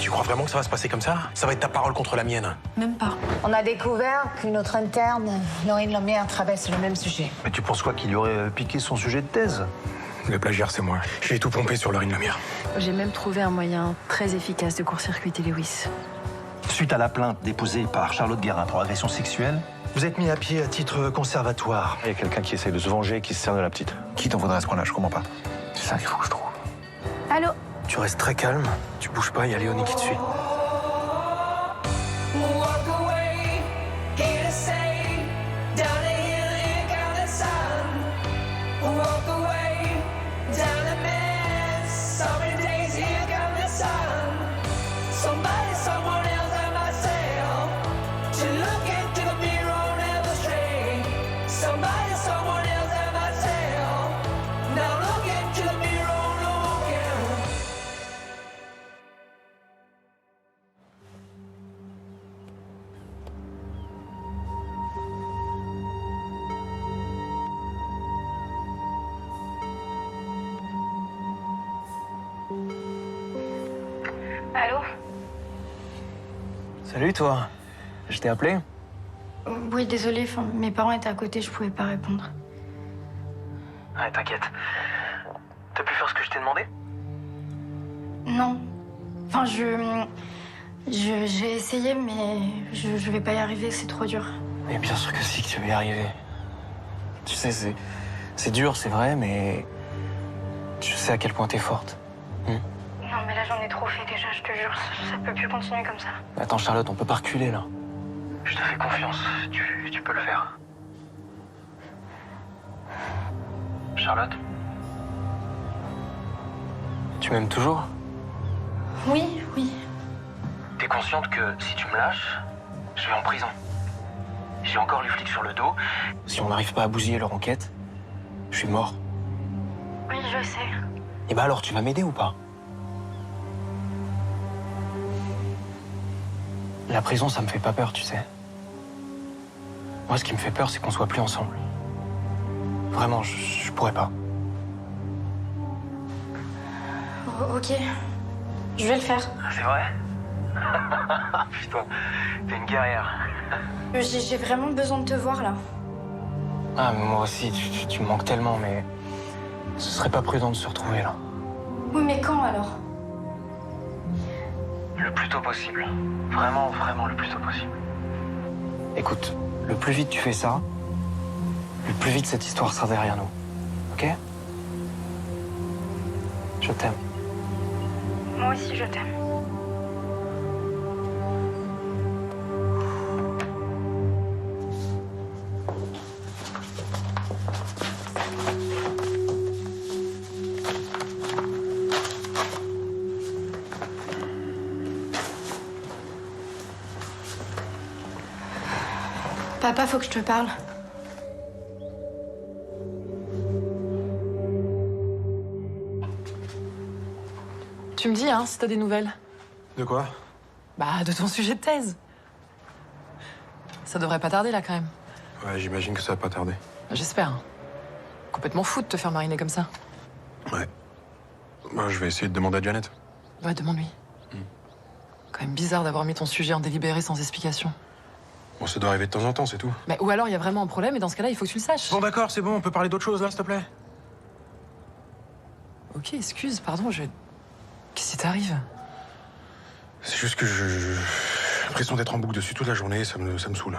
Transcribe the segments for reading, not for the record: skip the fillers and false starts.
tu crois vraiment que ça va se passer comme ça? Ça va être ta parole contre la mienne. Même pas. On a découvert qu'une autre interne, Laurine Lemière, traverse le même sujet. Mais tu penses quoi, qu'il lui aurait piqué son sujet de thèse? Le plagiaire, c'est moi. J'ai tout pompé sur Laurine Lemière. J'ai même trouvé un moyen très efficace de court-circuiter Lewis. Suite à la plainte déposée par Charlotte Guérin pour agression sexuelle, vous êtes mis à pied à titre conservatoire. Il y a quelqu'un qui essaie de se venger et qui se sert de la petite. Qui t'en voudrait à ce point-là? Je comprends pas. C'est ça qu'il faut que je trouve. Allô? Tu restes très calme, tu bouges pas, il y a Léonie qui te suit. Allô? Salut toi, je t'ai appelé? Oui, désolée, mes parents étaient à côté, je pouvais pas répondre. Ouais, t'inquiète. T'as pu faire ce que je t'ai demandé? Non. Enfin, j'ai essayé, mais je vais pas y arriver, c'est trop dur. Mais bien sûr que si, que tu vas y arriver. Tu sais, c'est dur, c'est vrai, mais je sais à quel point t'es forte. Non, mais là, j'en ai trop fait déjà, je te jure, ça peut plus continuer comme ça. Attends, Charlotte, on peut pas reculer, là. Je te fais confiance, tu peux le faire. Charlotte? Tu m'aimes toujours? Oui, oui. T'es consciente que si tu me lâches, je vais en prison. J'ai encore les flics sur le dos. Si on n'arrive pas à bousiller leur enquête, je suis mort. Oui, je sais. Et bah alors, tu vas m'aider ou pas? La prison, ça me fait pas peur, tu sais. Moi, ce qui me fait peur, c'est qu'on soit plus ensemble. Vraiment, je pourrais pas. Ok, je vais le faire. C'est vrai? Putain, t'es une guerrière. J'ai vraiment besoin de te voir, là. Ah, mais moi aussi, tu me manques tellement, mais ce serait pas prudent de se retrouver, là. Oui, mais quand, alors? Le plus tôt possible. Vraiment, vraiment le plus tôt possible. Écoute, le plus vite tu fais ça, le plus vite cette histoire sera derrière nous. Ok? Je t'aime. Moi aussi, je t'aime. Papa, faut que je te parle. Tu me dis, hein, si t'as des nouvelles. De quoi? Bah, de ton sujet de thèse. Ça devrait pas tarder, là, quand même. Ouais, j'imagine que ça va pas tarder. J'espère. Complètement fou de te faire mariner comme ça. Ouais. Bah, je vais essayer de demander à Janet. Ouais, demande-lui. Quand même bizarre d'avoir mis ton sujet en délibéré sans explication. Bon, ça doit arriver de temps en temps, c'est tout. Mais, ou alors, il y a vraiment un problème, et dans ce cas-là, il faut que tu le saches. Bon, d'accord, c'est bon, on peut parler d'autre chose, là, s'il te plaît? Ok, excuse, pardon, Qu'est-ce qui t'arrive? C'est juste que j'ai l'impression d'être en boucle dessus toute la journée, ça me saoule.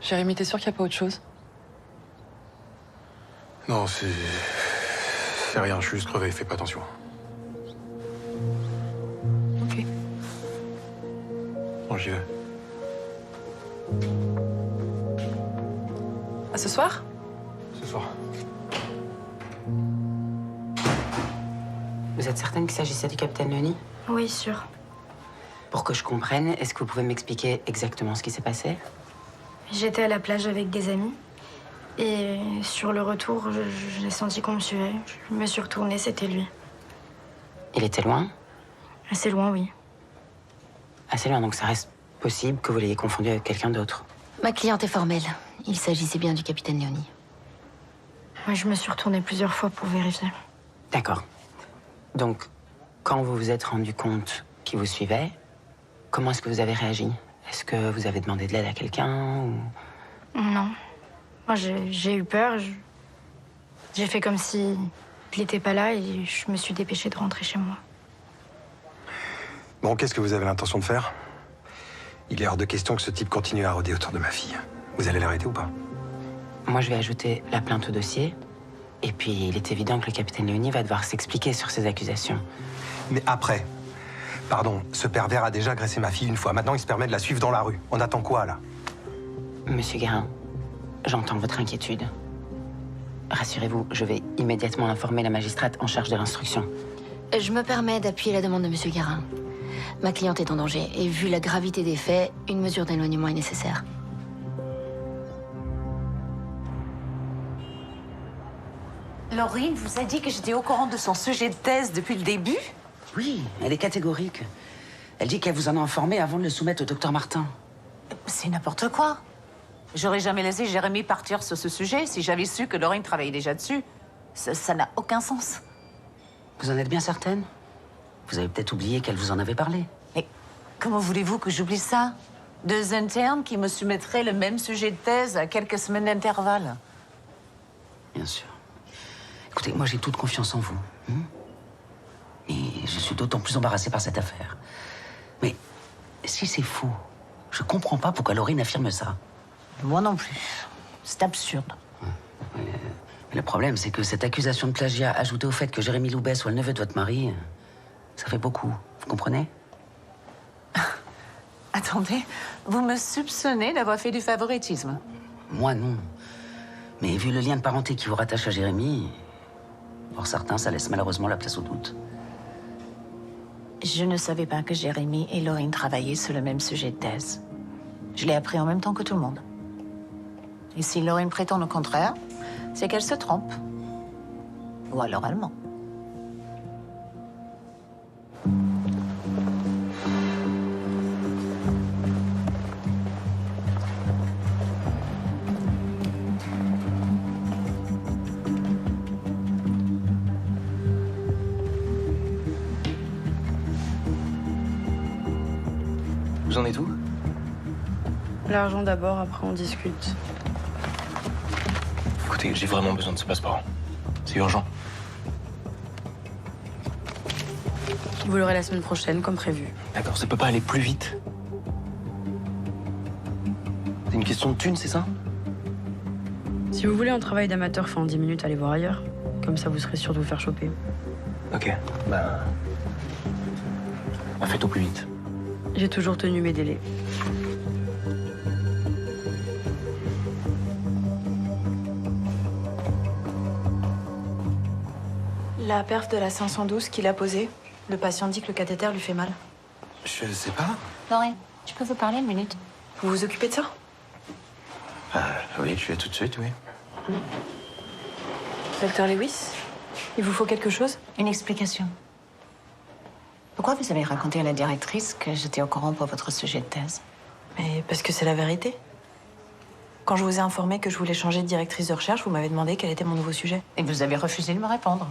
Jérémy, t'es sûr qu'il n'y a pas autre chose? Non, c'est rien, je suis juste crevé, fais pas attention. Ok. Bon, j'y vais. À ce soir? Ce soir. Vous êtes certaine qu'il s'agissait du capitaine Leoni? Oui, sûr. Pour que je comprenne, est-ce que vous pouvez m'expliquer exactement ce qui s'est passé? J'étais à la plage avec des amis. Et sur le retour, j'ai senti qu'on me suivait. Je me suis retournée, c'était lui. Il était loin? Assez loin, oui. Assez loin, donc ça reste possible que vous l'ayez confondu avec quelqu'un d'autre. Ma cliente est formelle. Il s'agissait bien du capitaine Leoni. Moi, je me suis retournée plusieurs fois pour vérifier. D'accord. Donc, quand vous vous êtes rendu compte qu'il vous suivait, comment est-ce que vous avez réagi? Est-ce que vous avez demandé de l'aide à quelqu'un ou... Non. Moi, j'ai eu peur. J'ai fait comme si il n'était pas là et je me suis dépêchée de rentrer chez moi. Bon, qu'est-ce que vous avez l'intention de faire? Il est hors de question que ce type continue à rôder autour de ma fille. Vous allez l'arrêter ou pas? Moi, je vais ajouter la plainte au dossier. Et puis, il est évident que le capitaine Léonie va devoir s'expliquer sur ces accusations. Mais après, pardon, ce pervers a déjà agressé ma fille une fois. Maintenant, il se permet de la suivre dans la rue. On attend quoi, là? Monsieur Guérin, j'entends votre inquiétude. Rassurez-vous, je vais immédiatement informer la magistrate en charge de l'instruction. Je me permets d'appuyer la demande de Monsieur Guérin. Ma cliente est en danger et vu la gravité des faits, une mesure d'éloignement est nécessaire. Laurine vous a dit que j'étais au courant de son sujet de thèse depuis le début? Oui, elle est catégorique. Elle dit qu'elle vous en a informé avant de le soumettre au docteur Martin. C'est n'importe quoi. J'aurais jamais laissé Jérémy partir sur ce sujet si j'avais su que Laurine travaillait déjà dessus. Ça n'a aucun sens. Vous en êtes bien certaine? Vous avez peut-être oublié qu'elle vous en avait parlé. Mais comment voulez-vous que j'oublie ça? 2 internes qui me soumettraient le même sujet de thèse à quelques semaines d'intervalle. Bien sûr. Écoutez, moi j'ai toute confiance en vous. Et je suis d'autant plus embarrassé par cette affaire. Mais si c'est faux, je comprends pas pourquoi Laurine affirme ça. Moi non plus. C'est absurde. Mais le problème, c'est que cette accusation de plagiat, ajoutée au fait que Jérémy Loubet soit le neveu de votre mari, ça fait beaucoup. Vous comprenez? Attendez, vous me soupçonnez d'avoir fait du favoritisme? Moi, non. Mais vu le lien de parenté qui vous rattache à Jérémy, pour certains, ça laisse malheureusement la place au doute. Je ne savais pas que Jérémy et Laurine travaillaient sur le même sujet de thèse. Je l'ai appris en même temps que tout le monde. Et si Laurine prétend le contraire, c'est qu'elle se trompe. Ou alors elle ment. Vous en êtes où? L'argent d'abord, après on discute. Écoutez, j'ai vraiment besoin de ce passeport. C'est urgent. Vous l'aurez la semaine prochaine, comme prévu. D'accord, ça peut pas aller plus vite. C'est une question de thunes, c'est ça? Si vous voulez un travail d'amateur fait en 10 minutes, allez voir ailleurs. Comme ça, vous serez sûr de vous faire choper. Ok, bah faites au plus vite. J'ai toujours tenu mes délais. La perf de la 512 qu'il a posée, le patient dit que le cathéter lui fait mal. Je sais pas. Laurine, je peux vous parler une minute? Vous vous occupez de ça? Oui, je vais tout de suite, oui. Docteur Lewis, il vous faut quelque chose? Une explication. Pourquoi vous avez raconté à la directrice que j'étais au courant pour votre sujet de thèse? Mais parce que c'est la vérité. Quand je vous ai informé que je voulais changer de directrice de recherche, vous m'avez demandé quel était mon nouveau sujet. Et vous avez refusé de me répondre.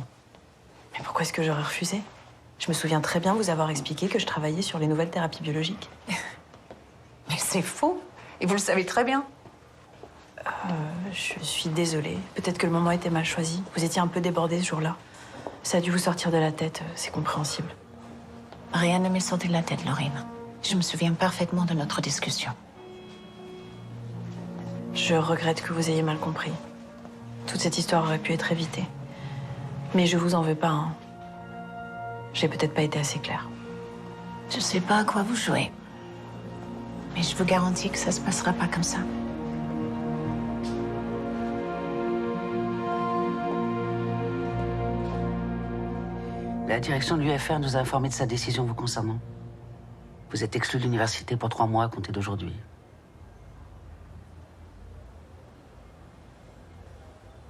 Mais pourquoi est-ce que j'aurais refusé? Je me souviens très bien vous avoir expliqué que je travaillais sur les nouvelles thérapies biologiques. Mais c'est faux. Et vous le savez très bien. Je suis désolée. Peut-être que le moment était mal choisi. Vous étiez un peu débordée ce jour-là. Ça a dû vous sortir de la tête, c'est compréhensible. Rien ne m'est sorti de la tête, Laurine. Je me souviens parfaitement de notre discussion. Je regrette que vous ayez mal compris. Toute cette histoire aurait pu être évitée. Mais je vous en veux pas, hein. J'ai peut-être pas été assez claire. Je sais pas à quoi vous jouez. Mais je vous garantis que ça se passera pas comme ça. La direction de l'UFR nous a informé de sa décision vous concernant. Vous êtes exclu de l'université pour 3 mois à compter d'aujourd'hui.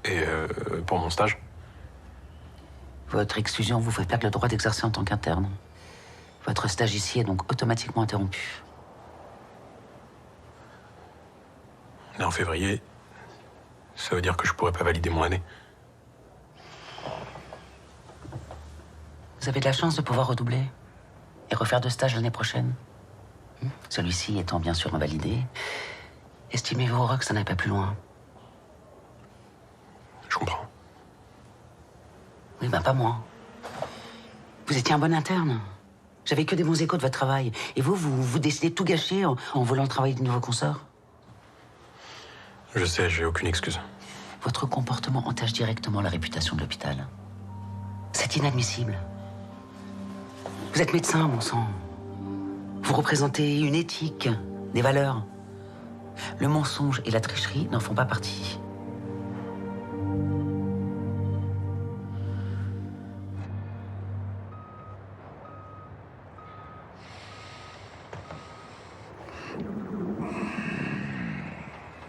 Et pour mon stage? Votre exclusion vous fait perdre le droit d'exercer en tant qu'interne. Votre stage ici est donc automatiquement interrompu. On est en février. Ça veut dire que je pourrais pas valider mon année. Vous avez de la chance de pouvoir redoubler et refaire 2 stages l'année prochaine. Celui-ci étant bien sûr invalidé, estimez-vous heureux que ça n'aille pas plus loin? Je comprends. Oui, ben pas moi. Vous étiez un bon interne. J'avais que des bons échos de votre travail. Et vous décidez de tout gâcher en volant le travail de nouveau consoeur. Je sais, j'ai aucune excuse. Votre comportement entache directement la réputation de l'hôpital. C'est inadmissible. Vous êtes médecin, bon sang. Vous représentez une éthique, des valeurs. Le mensonge et la tricherie n'en font pas partie.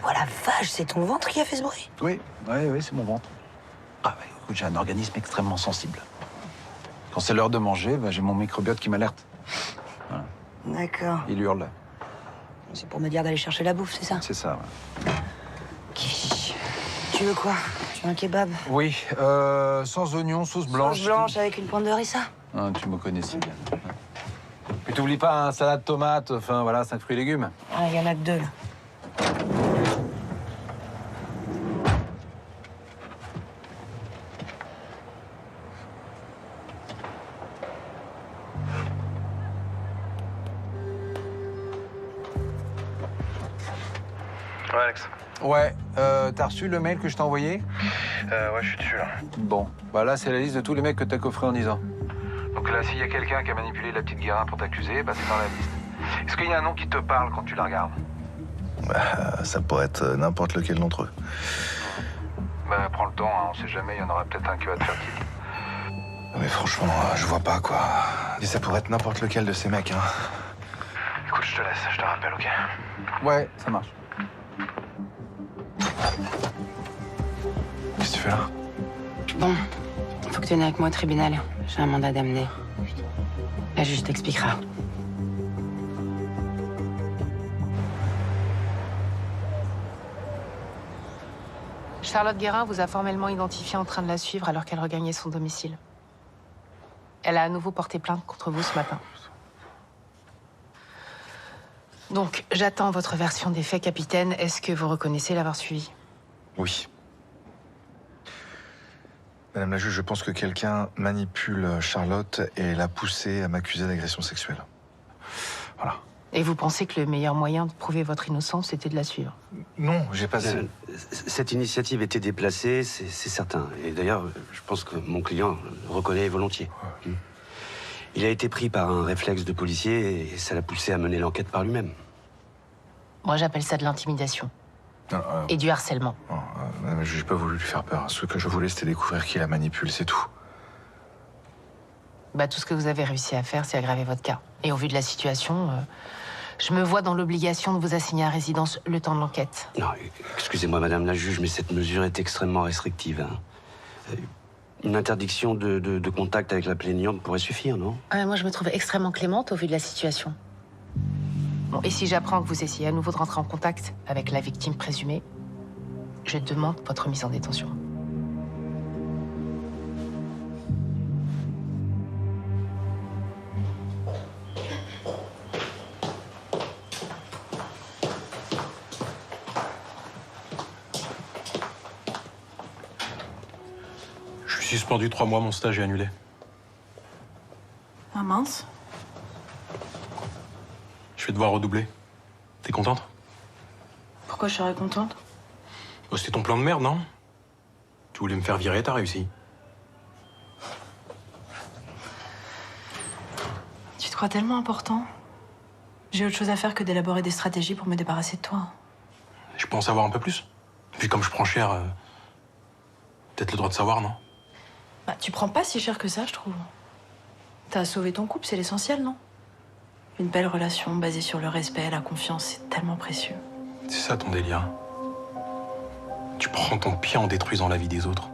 Voilà, vache, c'est ton ventre qui a fait ce bruit? Oui, c'est mon ventre. Ah, bah, écoute, j'ai un organisme extrêmement sensible. Quand c'est l'heure de manger, bah, j'ai mon microbiote qui m'alerte. Voilà. D'accord. Il hurle. C'est pour me dire d'aller chercher la bouffe, c'est ça? C'est ça, ouais. Quiche. Tu veux quoi? Tu veux un kebab? Oui, sans oignon, sauce blanche. Sauce blanche avec une pointe de harissa? Ah, tu me connais si bien. Puis t'oublies pas, un salade tomate, enfin voilà, 5 fruits et légumes. Ah, il y en a que 2, là. Ouais, Alex. Ouais, t'as reçu le mail que je t'ai envoyé? Ouais, je suis dessus, là. Bon, bah là, c'est la liste de tous les mecs que t'as coffrés en 10 ans. Donc là, s'il y a quelqu'un qui a manipulé la petite Guérin pour t'accuser, bah c'est dans la liste. Est-ce qu'il y a un nom qui te parle quand tu la regardes? Ça pourrait être n'importe lequel d'entre eux. Bah prends le temps, hein, on sait jamais, il y en aura peut-être un qui va te faire tilt. Mais franchement, je vois pas, quoi. Et ça pourrait être n'importe lequel de ces mecs, hein. Écoute, je te laisse, je te rappelle, ok? Ouais, ça marche. Qu'est-ce que tu fais là? Bon, faut que tu viennes avec moi au tribunal. J'ai un mandat d'amener. La juge t'expliquera. Charlotte Guérin vous a formellement identifié en train de la suivre alors qu'elle regagnait son domicile. Elle a à nouveau porté plainte contre vous ce matin. Donc, j'attends votre version des faits, capitaine. Est-ce que vous reconnaissez l'avoir suivi? Oui. Madame la juge, je pense que quelqu'un manipule Charlotte et l'a poussée à m'accuser d'agression sexuelle. Voilà. Et vous pensez que le meilleur moyen de prouver votre innocence, c'était de la suivre? Non, j'ai pas... Cette initiative était déplacée, c'est certain. Et d'ailleurs, je pense que mon client le reconnaît volontiers. Ouais. Il a été pris par un réflexe de policier et ça l'a poussé à mener l'enquête par lui-même. Moi, j'appelle ça de l'intimidation. Et du harcèlement. Non, madame la juge, j'ai pas voulu lui faire peur. Ce que je voulais, c'était découvrir qui la manipule, c'est tout. Bah, tout ce que vous avez réussi à faire, c'est aggraver votre cas. Et au vu de la situation, je me vois dans l'obligation de vous assigner à résidence le temps de l'enquête. Non, excusez-moi, madame la juge, mais cette mesure est extrêmement restrictive. Hein. Une interdiction de contact avec la plaignante pourrait suffire, non? Moi, je me trouve extrêmement clémente au vu de la situation. Bon, et si j'apprends que vous essayez à nouveau de rentrer en contact avec la victime présumée, je demande votre mise en détention. Je suis suspendu 3 mois, mon stage est annulé. Ah mince. Je vais devoir redoubler. T'es contente? Pourquoi je serais contente? Oh, c'était ton plan de merde, non? Tu voulais me faire virer, t'as réussi. Tu te crois tellement important. J'ai autre chose à faire que d'élaborer des stratégies pour me débarrasser de toi. Je peux en savoir un peu plus. Puis comme je prends cher, peut-être le droit de savoir, non? Bah, tu prends pas si cher que ça, je trouve. T'as sauvé ton couple, c'est l'essentiel, non? Une belle relation basée sur le respect, la confiance, c'est tellement précieux. C'est ça ton délire. Tu prends ton pied en détruisant la vie des autres.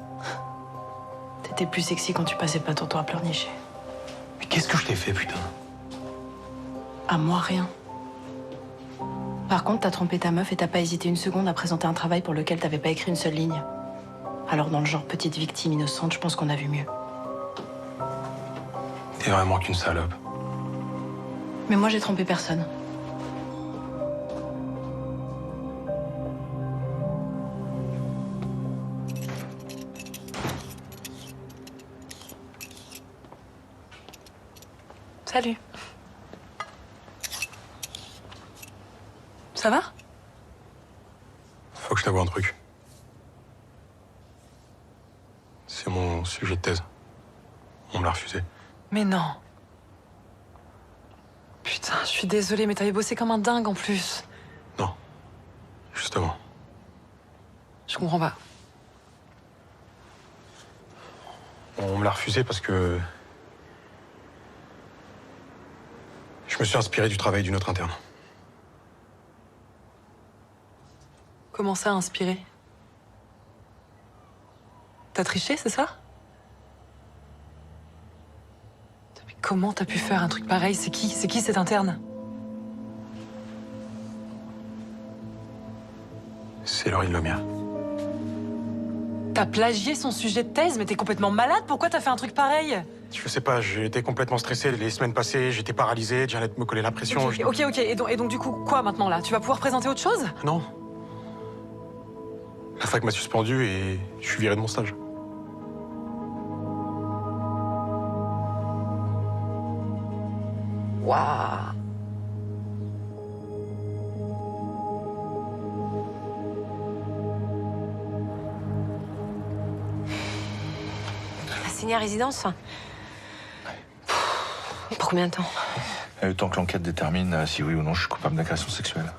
T'étais plus sexy quand tu passais pas ton temps à pleurnicher. Mais qu'est-ce que je t'ai fait, putain? À moi, rien. Par contre, t'as trompé ta meuf et t'as pas hésité une seconde à présenter un travail pour lequel t'avais pas écrit une seule ligne. Alors dans le genre petite victime innocente, je pense qu'on a vu mieux. T'es vraiment qu'une salope. Mais moi, j'ai trompé personne. Salut. Ça va? Faut que je t'avoue un truc. C'est mon sujet de thèse. On me l'a refusé. Mais non. Putain, je suis désolée, mais t'avais bossé comme un dingue en plus. Non. Justement. Je comprends pas. On me l'a refusé parce que... je me suis inspiré du travail d'une autre interne. Comment ça, inspiré? T'as triché, c'est ça? Mais comment t'as pu faire un truc pareil? C'est qui cette interne? C'est Laurine Lemire. T'as plagié son sujet de thèse, mais t'es complètement malade? Pourquoi t'as fait un truc pareil? Je sais pas, j'ai été complètement stressé les semaines passées, j'étais paralysé, Janet me collait la pression. Ok. Et donc du coup, quoi maintenant là? Tu vas pouvoir présenter autre chose? Non. La fac m'a suspendu et je suis viré de mon stage. Waouh. T'as signé à résidence? Pour combien de temps? Le temps que l'enquête détermine si oui ou non je suis coupable d'agression sexuelle.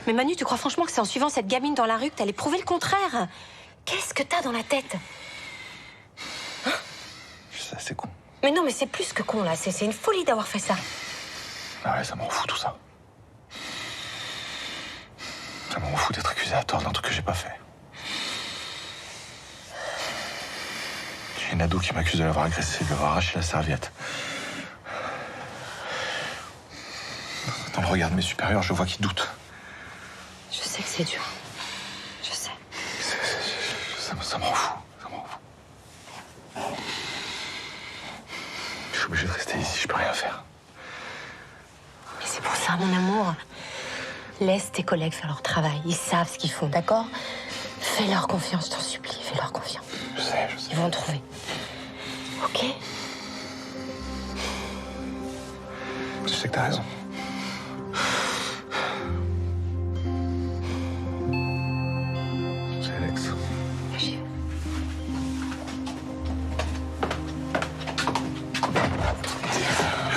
Mais Manu, tu crois franchement que c'est en suivant cette gamine dans la rue que t'allais prouver le contraire? Qu'est-ce que t'as dans la tête? Je sais, c'est con. Mais non, mais c'est plus que con, là. C'est une folie d'avoir fait ça. Ah ouais, ça m'en fout tout ça. Ça m'en fout d'être accusé à tort d'un truc que j'ai pas fait. J'ai une ado qui m'accuse de l'avoir agressé, de lui avoir arraché la serviette. Dans le regard de mes supérieurs, je vois qu'ils doutent. Je sais que c'est dur. Je sais. Ça m'en fout. Ça m'en fout. Je suis obligé de rester ici, je peux rien faire. Mais c'est pour ça, mon amour. Laisse tes collègues faire leur travail. Ils savent ce qu'ils font, d'accord? Fais-leur confiance, je t'en supplie. Fais-leur confiance. Je sais. Ils vont le trouver. Ok? Je sais que t'as raison. C'est Alex.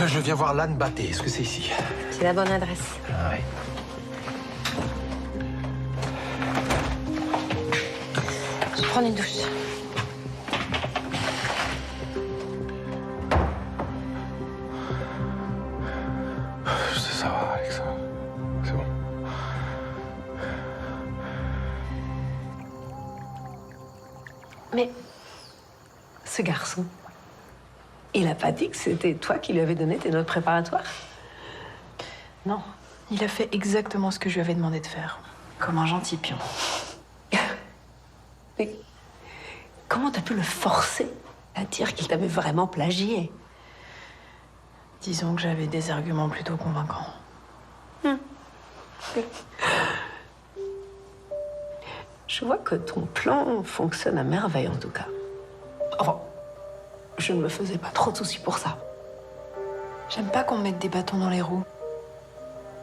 Je viens voir l'âne Batté. Est-ce que c'est ici? C'est la bonne adresse. Ah oui. Je vais prendre une douche. Je sais, ça va, Alex. C'est bon. Mais ce garçon, il a pas dit que c'était toi qui lui avais donné tes notes préparatoires? Non. Il a fait exactement ce que je lui avais demandé de faire. Comme un gentil pion. Mais comment t'as pu le forcer à dire qu'il t'avait vraiment plagié? Disons que j'avais des arguments plutôt convaincants. Je vois que ton plan fonctionne à merveille, en tout cas. Enfin, je ne me faisais pas trop de soucis pour ça. J'aime pas qu'on me mette des bâtons dans les roues.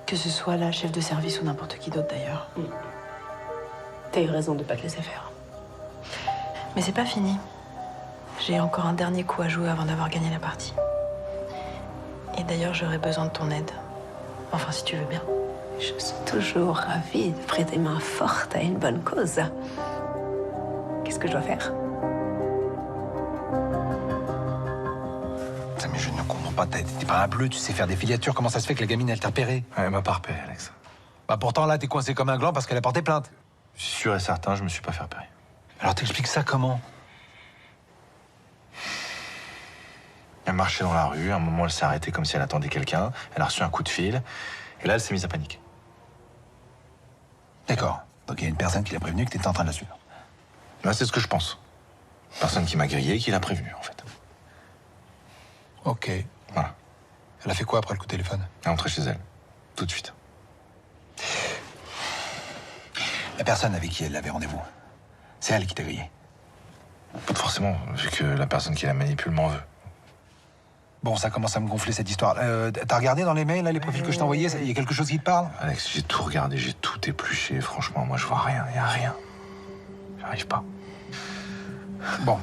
Que ce soit la chef de service ou n'importe qui d'autre d'ailleurs. T'as eu raison de pas te laisser faire. Mais c'est pas fini. J'ai encore un dernier coup à jouer avant d'avoir gagné la partie. Et d'ailleurs, j'aurais besoin de ton aide. Enfin, si tu veux bien. Je suis toujours ravie de prêter main forte à une bonne cause. Qu'est-ce que je dois faire? Putain, mais je ne comprends pas. T'es pas un bleu, tu sais faire des filatures. Comment ça se fait que la gamine, elle t'a repéré? Elle m'a pas repéré, Alex. Bah pourtant, là, t'es coincé comme un gland parce qu'elle a porté plainte. Je suis sûr et certain, je me suis pas fait repérer. Alors t'expliques ça comment? Elle marchait dans la rue, à un moment elle s'est arrêtée comme si elle attendait quelqu'un, elle a reçu un coup de fil, et là elle s'est mise à paniquer. D'accord. Donc il y a une personne qui l'a prévenu que t'étais en train de la suivre. Là c'est ce que je pense. Personne qui m'a grillé, qui l'a prévenu en fait. Ok. Voilà. Elle a fait quoi après le coup de téléphone? Elle est rentrée chez elle. Tout de suite. La personne avec qui elle avait rendez-vous, c'est elle qui t'a grillé. Pas forcément, vu que la personne qui la manipule m'en veut. Bon, ça commence à me gonfler cette histoire. T'as regardé dans les mails, là, les profils que je t'ai envoyés? Il y a quelque chose qui te parle? Alex, j'ai tout regardé, j'ai tout épluché. Franchement, moi, je vois rien, y a rien. J'arrive pas. Bon.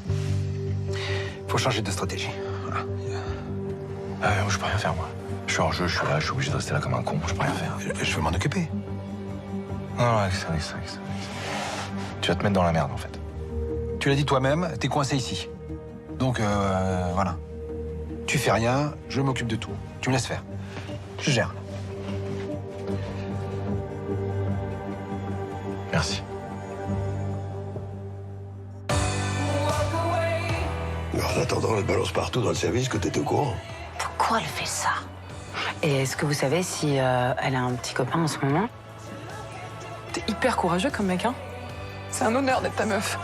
Faut changer de stratégie. Voilà. Je peux rien faire, moi. Je suis hors jeu, je suis là, je suis obligé de rester là comme un con, je peux rien faire. Je veux m'en occuper. Non, Alex. Tu vas te mettre dans la merde, en fait. Tu l'as dit toi-même, t'es coincé ici. Donc, voilà. Tu fais rien, je m'occupe de tout. Tu me laisses faire. Je gère. Merci. En attendant, elle balance partout dans le service que t'étais au courant. Pourquoi elle fait ça? Et est-ce que vous savez si elle a un petit copain en ce moment? T'es hyper courageux comme mec, hein? C'est un honneur d'être ta meuf.